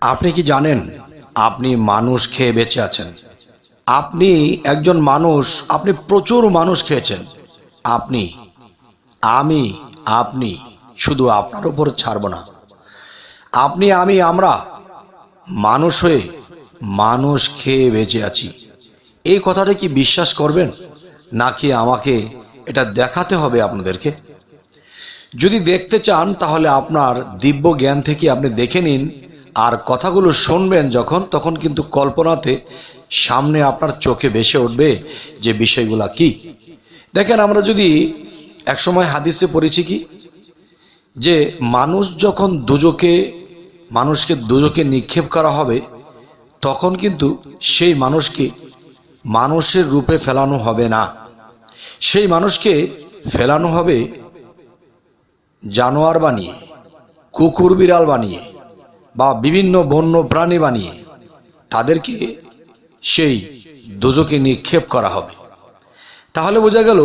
আপনি কি জানেন আপনি মানুষ খেয়ে বেঁচে আছেন? আপনি একজন মানুষ, আপনি প্রচুর মানুষ খেয়েছেন। আপনি, আমি, আপনি, শুধু আপনার উপর ছাড়ব না। আপনি, আমি, আমরা মানুষ হয়ে মানুষ খেয়ে বেঁচে আছি। এই কথাটা কি বিশ্বাস করবেন, নাকি আমাকে এটা দেখাতে হবে আপনাদেরকে? যদি দেখতে চান তাহলে আপনার দিব্য জ্ঞান থেকে আপনি দেখে নিন, আর কথাগুলো শুনবেন যখন, তখন কিন্তু কল্পনাতে সামনে আপনার চোখে ভেসে উঠবে যে বিষয়গুলা কি। দেখেন, আমরা যদি একসময় হাদিসে পড়েছি কি, যে মানুষকে দুজকে নিক্ষেপ করা হবে, তখন কিন্তু সেই মানুষকে মানুষের রূপে ফেলানো হবে না। সেই মানুষকে ফেলানো হবে জানোয়ার বানিয়ে, কুকুর বিড়াল বানিয়ে, বা বিভিন্ন বন্য প্রাণী বানিয়ে তাদেরকে সেই দোজকে নিক্ষেপ করা হবে। তাহলে বোঝা গেল,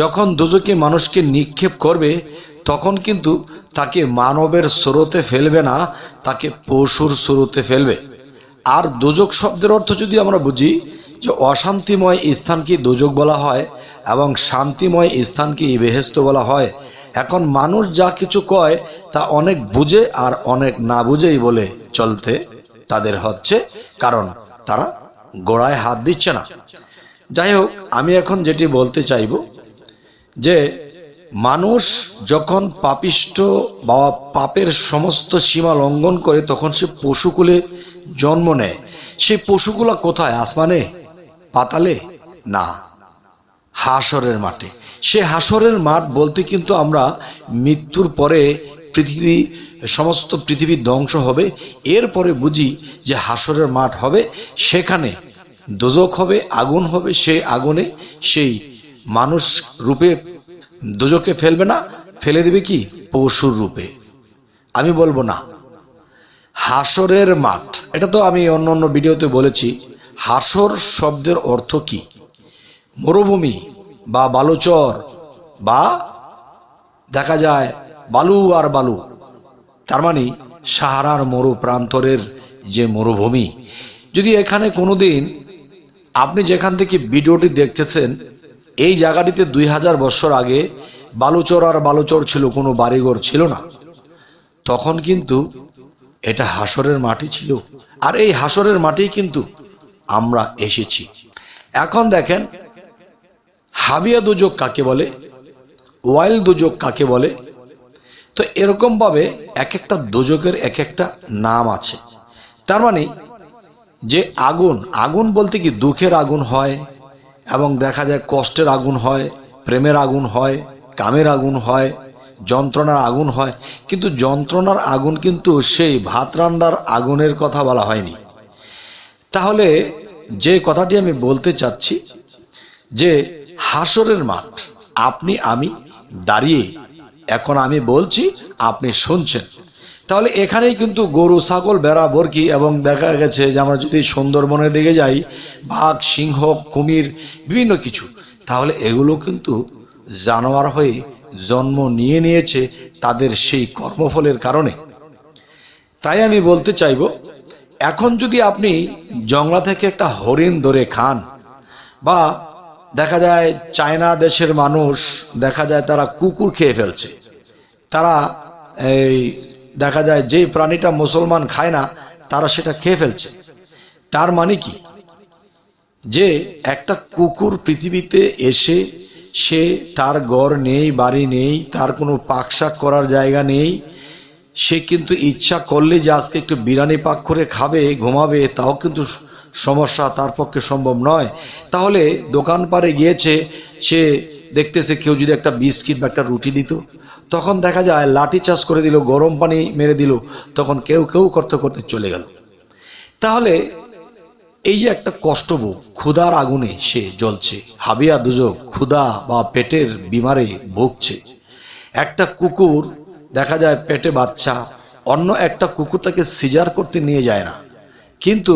যখন দোজকে মানুষকে নিক্ষেপ করবে তখন কিন্তু তাকে মানবের স্রোতে ফেলবে না, তাকে পশুর স্রোতে ফেলবে। আর দোজক শব্দের অর্থ যদি আমরা বুঝি, যে অশান্তিময় স্থানকে দোজক বলা হয় এবং শান্তিময় স্থানকে বেহেশত বলা হয়। এখন মানুষ যা কিছু কয় তা অনেক বুঝে আর অনেক না বুঝেই বলে চলতে তাদের হচ্ছে, কারণ তারা গোড়ায় হাত দিচ্ছে না। যাই হোক, আমি এখন যেটি বলতে চাইব, যে মানুষ যখন পাপিষ্ঠ বা পাপের সমস্ত সীমা লঙ্ঘন করে তখন সে পশুকুলে জন্ম নেয়। সেই পশুগুলা কোথায়? আসমানে, পাতালে? না, হাসরের মাঠে। সে হাসরের মাঠ বলতে কিন্তু আমরা মৃত্যুর পরে সমস্ত পৃথিবী ধ্বংস হবে, এরপরে বুঝি যে হাসরের মাঠ হবে। সেখানে দোজক হবে, আগুন হবে। সেই আগুনে সেই মানুষ রূপে দোজকে ফেলবে না, ফেলে দেবে কি পশুর রূপে। আমি বলবো না, হাসরের মাঠ, এটা তো আমি অন্য অন্য ভিডিওতে বলেছি। হাসর শব্দের অর্থ কি? মরুভূমি বা বালুচর, বা দেখা যায় বালু আর বালু, তার মানে সাহারার মরু প্রান্তরের যে মরুভূমি। যদি এখানে কোনোদিন আপনি যেখান থেকে ভিডিওটি দেখতেছেন, এই জায়গাটিতে 2000 বছর আগে বালুচর আর বালুচর ছিল, কোনো বাড়িঘর ছিল না, তখন কিন্তু এটা হাসরের মাটি ছিল। আর এই হাসরের মাটি কিন্তু আমরা এসেছি। এখন দেখেন, হাবিয়া দুজক কাকে বলে, ওয়াইল দুজক কাকে বলে। তো এরকমভাবে এক একটা দুজকের এক একটা নাম আছে। তার মানে যে আগুন বলতে কি দুঃখের আগুন হয়, এবং দেখা যায় কষ্টের আগুন হয়, প্রেমের আগুন হয়, কামের আগুন হয়, যন্ত্রণার আগুন হয়। কিন্তু যন্ত্রণার আগুন কিন্তু সেই ভাত রান্নার আগুনের কথা বলা হয়নি। তাহলে যে কথাটি আমি বলতে চাচ্ছি, যে হাসরের মাঠ, আপনি আমি দাঁড়িয়ে এখন আমি বলছি, আপনি শুনছেন। তাহলে এখানেই কিন্তু গরু, ছাগল, ভেড়া, বরকি, এবং দেখা গেছে যে আমরা যদি সুন্দরবনের দিকে যাই, বাঘ, সিংহ, কুমির, বিভিন্ন কিছু, তাহলে এগুলো কিন্তু জানোয়ার হয়ে জন্ম নিয়েছে তাদের সেই কর্মফলের কারণে। তাই আমি বলতে চাইব, এখন যদি আপনি জংলা থেকে একটা হরিণ ধরে খান, বা দেখা যায় চায়না দেশের মানুষ, দেখা যায় তারা কুকুর খেয়ে ফেলছে, তারা এই দেখা যায় যে প্রাণীটা মুসলমান খায় না তারা সেটা খেয়ে ফেলছে। তার মানে কি, যে একটা কুকুর পৃথিবীতে এসে সে তার ঘর নেই, বাড়ি নেই, তার কোনো পাকশাক করার জায়গা নেই, সে কিন্তু ইচ্ছা করলে যে আজকে একটু বিরিয়ানি পাক করে খাবে, ঘুমাবে, তাও কিন্তু সমস্যা, তার পক্ষে সম্ভব নয়। তাহলে দোকান পাড়ে গিয়েছে, সে দেখতেছে কেউ যদি একটা বিস্কিট বা একটা রুটি দিত, তখন দেখা যায় লাঠি চার্জ করে দিল, গরম পানি মেরে দিল, তখন কেউ কেউ করতে করতে চলে গেল। তাহলে এই যে একটা কষ্টভোগ, ক্ষুধার আগুনে সে জ্বলছে, হাবিয়া দুজক, ক্ষুধা বা পেটের বিমারে ভুগছে। একটা কুকুর দেখা যায় পেটে বাচ্চা, অন্য একটা কুকুর তাকে সিজার করতে নিয়ে যায় না, কিন্তু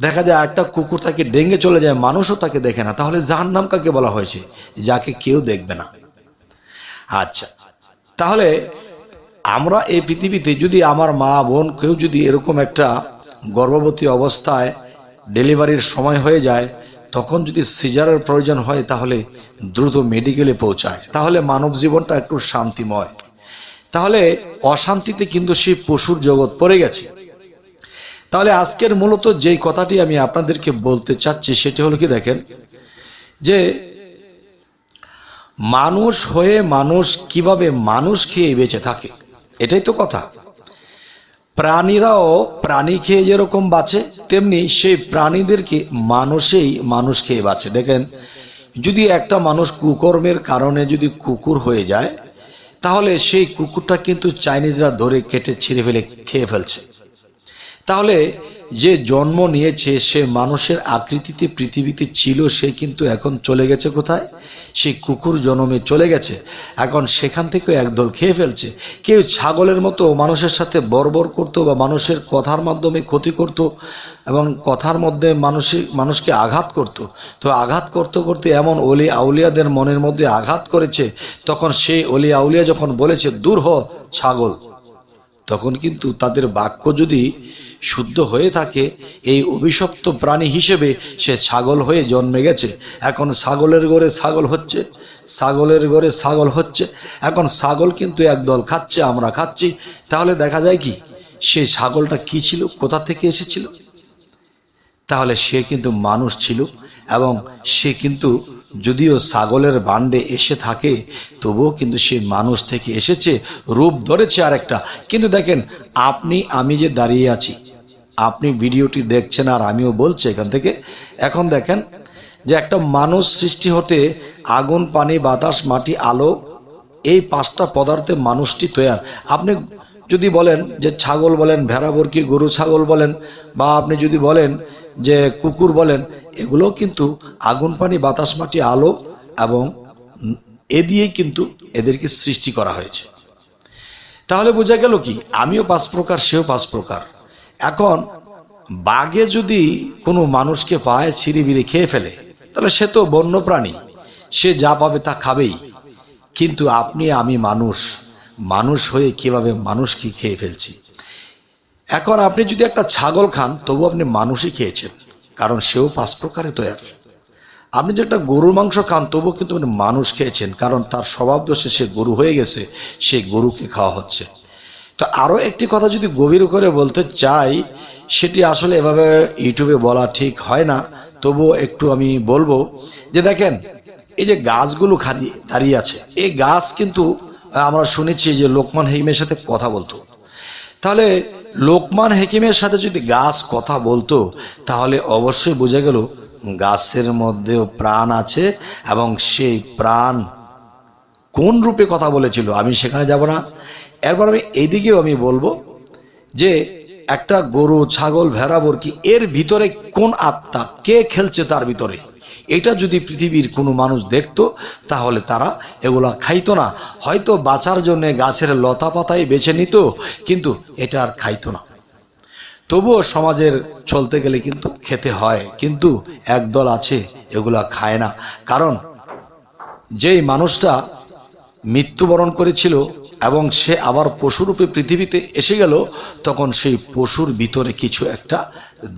দেখা যায় একটা কুকুর তাকে ডেঙ্গে চলে যায়, মানুষও তাকে দেখে না। তাহলে জাহান্নাম কাকে বলা হয়েছে? যাকে কেউ দেখবে না। আচ্ছা, তাহলে আমরা এই পৃথিবীতে যদি আমার মা বোন কেউ যদি এরকম একটা গর্ভবতী অবস্থায় ডেলিভারির সময় হয়ে যায়, তখন যদি সিজারের প্রয়োজন হয় তাহলে দ্রুত মেডিকেলে পৌঁছায়, তাহলে মানব জীবনটা একটু শান্তিময়। তাহলে অশান্তিতে কিন্তু সেই পশুর জগৎ পড়ে গেছে। তাহলে আজকের মূলত যেই কথাটি আমি আপনাদেরকে বলতে চাচ্ছি সেটি হলো কি, দেখেন যে মানুষ হয়ে মানুষ কিভাবে মানুষ খেয়ে বেঁচে থাকে, এটাই তো কথা। প্রাণীরাও প্রাণী খেয়ে যেরকম বাঁচে, তেমনি সেই প্রাণীদেরকে মানুষেই মানুষ খেয়ে বাঁচে। দেখেন, যদি একটা মানুষ কুকর্মের কারণে যদি কুকুর হয়ে যায়, তাহলে সেই কুকুরটা কিন্তু চাইনিজরা ধরে কেটে ছিঁড়ে ফেলে খেয়ে ফেলছে। তাহলে যে জন্ম নিয়েছে, সে মানুষের আকৃতিতে পৃথিবীতে ছিল, সে কিন্তু এখন চলে গেছে কোথায়? সেই কুকুর জন্মে চলে গেছে। এখন সেখান থেকে একদল খেয়ে ফেলছে। কেউ ছাগলের মতো মানুষের সাথে বর্বর করতো বা মানুষের কথার মাধ্যমে ক্ষতি করত এবং কথার মধ্যে মানুষকে আঘাত করত। তো আঘাত করতে করতে এমন অলি আউলিয়াদের মনের মধ্যে আঘাত করেছে, তখন সেই অলি আউলিয়া যখন বলেছে দূর হ ছাগল, তখন কিন্তু তাদের বাক্য যদি শুদ্ধ হয়ে থাকে, এই অভিশপ্ত প্রাণী হিসেবে সে ছাগল হয়ে জন্মে গেছে। এখন ছাগলের ঘরে ছাগল হচ্ছে, ছাগলের ঘরে ছাগল হচ্ছে। এখন ছাগল কিন্তু একদল খাচ্ছে, আমরা খাচ্ছি। তাহলে দেখা যায় কি, সেই ছাগলটা কি ছিল, কোথা থেকে এসেছিল? তাহলে সে কিন্তু মানুষ ছিল, এবং সে কিন্তু যদিও ছাগলের বান্ডে এসে থাকে, তবুও কিন্তু সে মানুষ থেকে এসেছে, রূপ ধরেছে আরেকটা। কিন্তু দেখেন, আপনি আমি যে দাঁড়িয়ে আছি, আপনি ভিডিওটি দেখছেন আর আমিও বলছি এখান থেকে, এখন দেখেন যে একটা মানুষ সৃষ্টি হতে আগুন, পানি, বাতাস, মাটি, আলো, এই পাঁচটা পদার্থে মানুষটি তৈরি। আপনি যদি বলেন যে ছাগল বলেন, ভেড়া বর্গী, গরু ছাগল বলেন, বা আপনি যদি বলেন যে কুকুর বলেন, এগুলো কিন্তু আগুন, পানি, বাতাস, মাটি, আলো এবং এ দিয়েই কিন্তু এদেরকে সৃষ্টি করা হয়েছে। তাহলে বোঝা গেল কি, আমিও 5 প্রকার, সেও 5 প্রকার। এখন বাঘে যদি কোনো মানুষকে পায়, ছিঁড়ে খেয়ে ফেলে, তাহলে সে তো বন্য প্রাণী, সে যা পাবে তা খাবেই। কিন্তু আপনি আমি মানুষ, মানুষ হয়ে কিভাবে মানুষকে খেয়ে ফেলছি। এখন আপনি যদি একটা ছাগল খান, তবু আপনি মানুষই খেয়েছেন, কারণ সেও 5 প্রকারে তৈরি। আপনি যে একটা গরুর মাংস খান, তবুও কিন্তু আপনি মানুষ খেয়েছেন, কারণ তার স্বভাব দোষে সে গরু হয়ে গেছে, সেই গরুকে খাওয়া হচ্ছে। তো আরও একটি কথা যদি গভীর করে বলতে চাই, সেটি আসলে এভাবে ইউটিউবে বলা ঠিক হয় না, তবুও একটু আমি বলবো যে দেখেন, এই যে গাছগুলো দাঁড়িয়ে আছে, এই গাছ কিন্তু আমরা শুনেছি যে লোকমান হাকিমের সাথে কথা বলতো। তাহলে লোকমান হাকিমের সাথে যদি গাছ কথা বলতো, তাহলে অবশ্যই বোঝা গেল গাছের মধ্যেও প্রাণ আছে, এবং সেই প্রাণ কোন রূপে কথা বলেছিল আমি সেখানে যাব না। এরপর আমি এইদিকেও আমি বলবো যে একটা গরু, ছাগল, ভেড়া বর্গী, এর ভিতরে কোন আত্মা, কে খেলছে তার ভিতরে, এটা যদি পৃথিবীর কোনো মানুষ দেখতো, তাহলে তারা এগুলা খাইতো না। হয়তো বাঁচার জন্য গাছের লতা পাতাই বেছে নিত, কিন্তু এটা আর খাইতো না। তবুও সমাজের চলতে গেলে কিন্তু খেতে হয়, কিন্তু একদল আছে এগুলা খায় না। কারণ যেই মানুষটা মৃত্যুবরণ করেছিল এবং সে আবার পশুরূপে পৃথিবীতে এসে গেল, তখন সেই পশুর ভিতরে কিছু একটা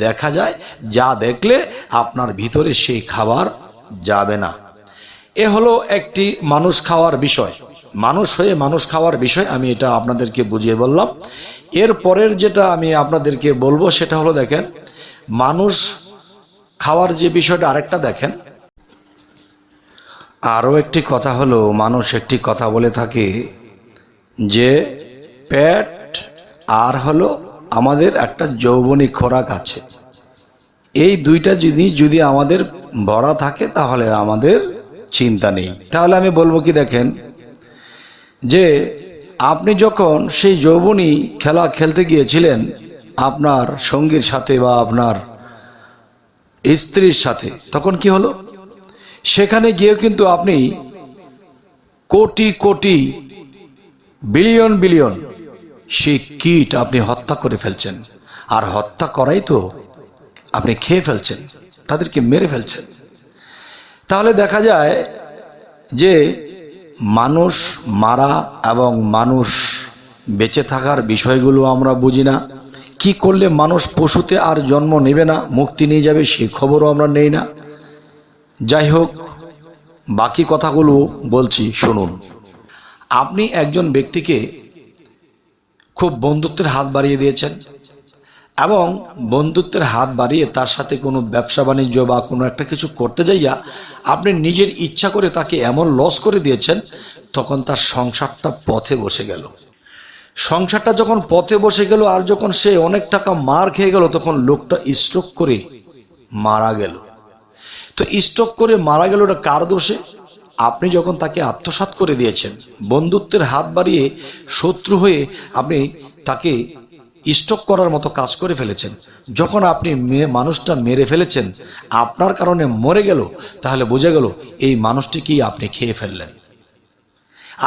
দেখা যায়, যা দেখলে আপনার ভিতরে সেই খাবার যাবে না। এ হলো একটি মানুষ খাওয়ার বিষয়, মানুষ হয়ে মানুষ খাওয়ার বিষয়। আমি এটা আপনাদেরকে বুঝিয়ে বললাম। এর পরের যেটা আমি আপনাদেরকে বলবো সেটা হলো, দেখেন, মানুষ খাওয়ার যে বিষয়টা আরেকটা দেখেন। আরও একটি কথা হলো, মানুষ একটি কথা বলে থাকে যে পেট আর হলো আমাদের একটা যৌবনিক খোরাক আছে, এই দুইটা জিনিস যদি আমাদের ভরা থাকে তাহলে আমাদের চিন্তা নেই। তাহলে আমি বলবো কি, দেখেন যে আপনি যখন সেই যৌবনী খেলা খেলতে গিয়েছিলেন আপনার সঙ্গীর সাথে বা আপনার স্ত্রীর সাথে, তখন কি হলো? সেখানে গিয়ে কিন্তু আপনি কোটি কোটি, বিলিয়ন বিলিয়ন সেই কীট আপনি হত্যা করে ফেলছেন। আর হত্যা করাই তো আপনি খেয়ে ফেলছেন, তাদেরকে মেরে ফেলছেন। তাহলে দেখা যায় যে মানুষ মারা এবং মানুষ বেঁচে থাকার বিষয়গুলো আমরা বুঝি না, কি করলে মানুষ পশুতে আর জন্ম নেবে না, মুক্তি নিয়ে যাবে, সে খবরও আমরা নেই না। যাই হোক, বাকি কথাগুলো বলছি, শুনুন। আপনি একজন ব্যক্তিকে খুব বন্ধুত্বের হাত বাড়িয়ে দিয়েছেন এবং বন্ধুত্বের হাত বাড়িয়ে তার সাথে কোনো ব্যবসা বাণিজ্য বা কোনো একটা কিছু করতে যাইয়া আপনি নিজের ইচ্ছা করে তাকে এমন লস করে দিয়েছেন, তখন তার সংসারটা পথে বসে গেল। সংসারটা যখন পথে বসে গেল আর যখন সে অনেক টাকা মার খেয়ে গেল, তখন লোকটা স্ট্রোক করে মারা গেল। তো স্ট্রোক করে মারা গেল, ওটা কার দোষে? আপনি যখন তাকে আত্মসাৎ করে দিয়েছেন, বন্ধুত্বের হাত বাড়িয়ে শত্রু হয়ে আপনি তাকে স্ট্রোক করার মতো কাজ করে ফেলেছেন। যখন আপনি মানুষটা মেরে ফেলেছেন, আপনার কারণে মরে গেল, তাহলে বোঝা গেল এই মানুষটিকেই আপনি খেয়ে ফেললেন।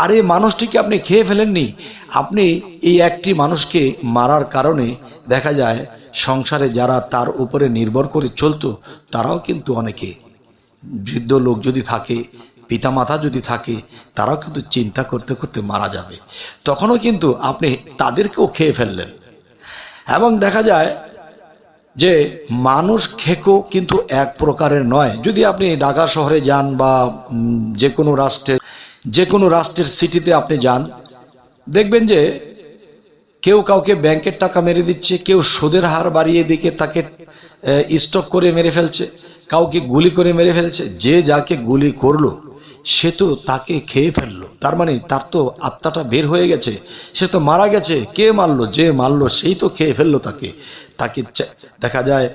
আর এই মানুষটিকে আপনি খেয়ে ফেলেননি, আপনি এই একটি মানুষকে মারার কারণে দেখা যায় সংসারে যারা তার উপরে নির্ভর করে চলতো, তারাও কিন্তু অনেকে, বৃদ্ধ লোক যদি থাকে, পিতামাতা যদি থাকে, তারাও কিন্তু চিন্তা করতে করতে মারা যাবে। তখনও কিন্তু আপনি তাদেরকেও খেয়ে ফেললেন। এবং দেখা যায় যে মানুষ খেকো কিন্তু এক প্রকারের নয়। যদি আপনি ঢাকা শহরে যান বা যে কোনো রাষ্ট্রের সিটিতে আপনি যান, দেখবেন যে কেউ কাউকে ব্যাংকের টাকা মেরে দিচ্ছে, কেউ সুদের হার বাড়িয়ে দিকে তাকে স্টক করে মেরে ফেলছে, কাউকে গুলি করে মেরে ফেলছে। যে যাকে গুলি করলো সে তো তাকে খেয়ে ফেললো, তার মানে তার তো আত্মাটা বের হয়ে গেছে, সে তো মারা গেছে। কে মারলো? যে মারলো সেই তো খেয়ে ফেললো তাকে। দেখা যায়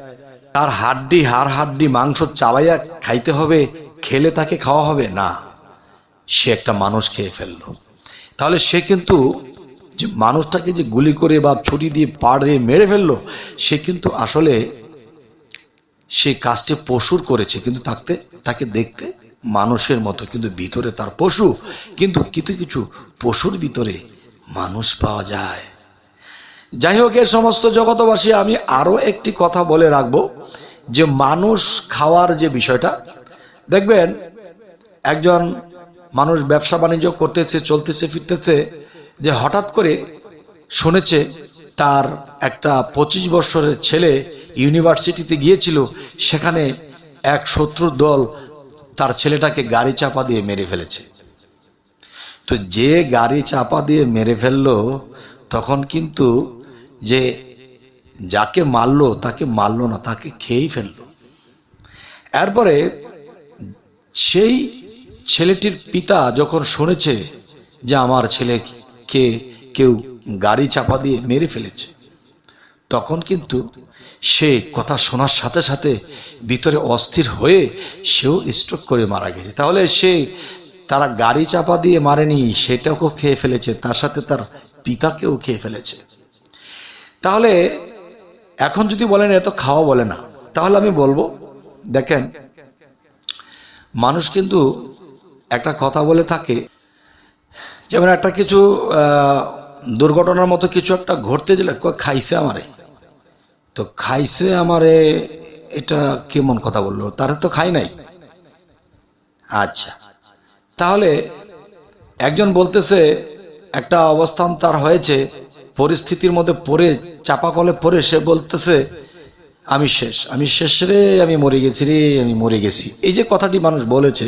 তার হাড় মাংস চাবাইয়া খাইতে হবে, খেলে তাকে খাওয়া হবে না, সে একটা মানুষ খেয়ে ফেললো। তাহলে সে কিন্তু যে মানুষটাকে যে গুলি করে বা ছুরি দিয়ে পাড় দিয়ে মেরে ফেললো, সে কিন্তু আসলে সেই কাজটি পশুর করেছে, কিন্তু তাকে দেখতে মানুষের মতো, কিন্তু ভিতরে তার পশু। কিন্তু কিছু পশুর ভিতরে মানুষ পাওয়া যায়। যাই হোক, এর সমস্ত জগতবাসী, আমি আরো একটি কথা বলে রাখবো, যে মানুষ খাওয়ার যে বিষয়টা, দেখবেন একজন মানুষ ব্যবসা বাণিজ্য করতেছে, চলতেছে ফিরতেছে, যে হঠাৎ করে শুনেছে তার একটা 25 বছরের ছেলে ইউনিভার্সিটিতে গিয়েছিল, সেখানে এক শত্রুর দল তার ছেলেটাকে গাড়ি চাপা দিয়ে মেরে ফেলেছে। তো যে গাড়ি চাপা দিয়ে মেরে ফেললো, তখন কিন্তু যে যাকে মারলো তাকে মারলো না, তাকে খেয়েই ফেললো। এরপরে সেই ছেলেটির পিতা যখন শুনেছে যে আমার ছেলেকে কেউ গাড়ি চাপা দিয়ে মেরে ফেলেছে, তখন কিন্তু সে কথা শোনার সাথে সাথে ভিতরে অস্থির হয়ে সেও স্ট্রোক করে মারা গেছে। তাহলে তারা গাড়ি চাপা দিয়ে মারেনি, সেটাকেও খেয়ে ফেলেছে, তার সাথে তার পিতাকেও খেয়ে ফেলেছে। তাহলে এখন যদি বলেন এত খাওয়া বলে না, তাহলে আমি বলবো, দেখেন মানুষ কিন্তু একটা কথা বলে থাকে, যেমন একটা কিছু দুর্ঘটনার মতো কিছু একটা ঘটতে গেলে খাইছে আমারে, তো খাইছে আমারে, এটা কেমন কথা বললো? তারা তো খাই নাই। আচ্ছা, তাহলে একজন বলতেছে একটা অবস্থান তার হয়েছে, পরিস্থিতির মধ্যে পড়ে, চাপা কলে পড়ে সে বলতেছে আমি শেষ রে, আমি মরে গেছি রে, আমি মরে গেছি। এই যে কথাটি মানুষ বলেছে,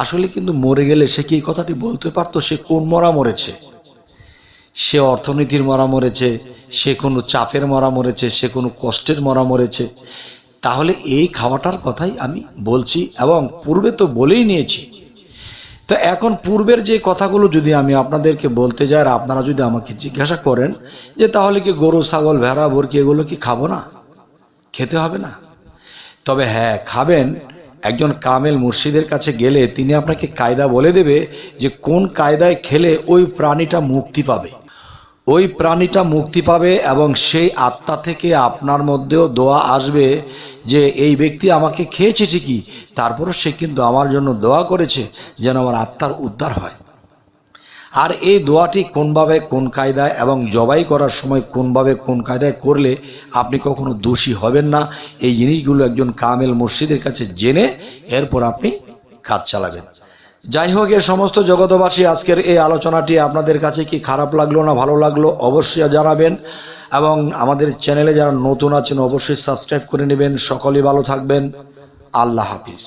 আসলে কিন্তু মরে গেলে সে কি কথাটি বলতে পারতো? সে কোন মরা মরেছে? সে অর্থনীতির মরা মরেছে, সে কোনো চাপের মরা মরেছে, সে কোনো কষ্টের মরা মরেছে। তাহলে এই খাওয়াটার কথাই আমি বলছি, এবং পূর্বে তো বলেই নিয়েছি। তো এখন পূর্বের যে কথাগুলো যদি আমি আপনাদেরকে বলতে যাই, আর আপনারা যদি আমাকে জিজ্ঞাসা করেন যে তাহলে কি গরু, ছাগল, ভেড়া, বরকি এগুলো কি খাবো না? খেতে হবে না? তবে হ্যাঁ, খাবেন। একজন কামেল মুর্শিদের কাছে গেলে তিনি আপনাকে কায়দা বলে দেবে যে কোন কায়দায় খেলে ওই প্রাণীটা মুক্তি পাবে। ওই প্রাণীটা মুক্তি পাবে এবং সেই আত্মা থেকে আপনার মধ্যেও দোয়া আসবে যে এই ব্যক্তি আমাকে খেয়েছে ঠিকই, তারপরও সে কিন্তু আমার জন্য দোয়া করেছে যেন আমার আত্মার উদ্ধার হয়। আর এই দোয়াটি কোনভাবে, কোন কায়দায় এবং জবাই করার সময় কোনভাবে, কোন কায়দায় করলে আপনি কখনো দোষী হবেন না, এই জিনিসগুলো একজন কামেল মুর্শিদের কাছে জেনে এরপর আপনি কাজ চালাবেন। যাই হোক, এ সমস্ত জগতবাসী, আজকের এই আলোচনাটি আপনাদের কাছে কি খারাপ লাগলো না ভালো লাগলো অবশ্যই জানাবেন, এবং আমাদের চ্যানেলে যারা নতুন আছেন অবশ্যই সাবস্ক্রাইব করে নেবেন। সকলেই ভালো থাকবেন। আল্লাহ হাফিজ।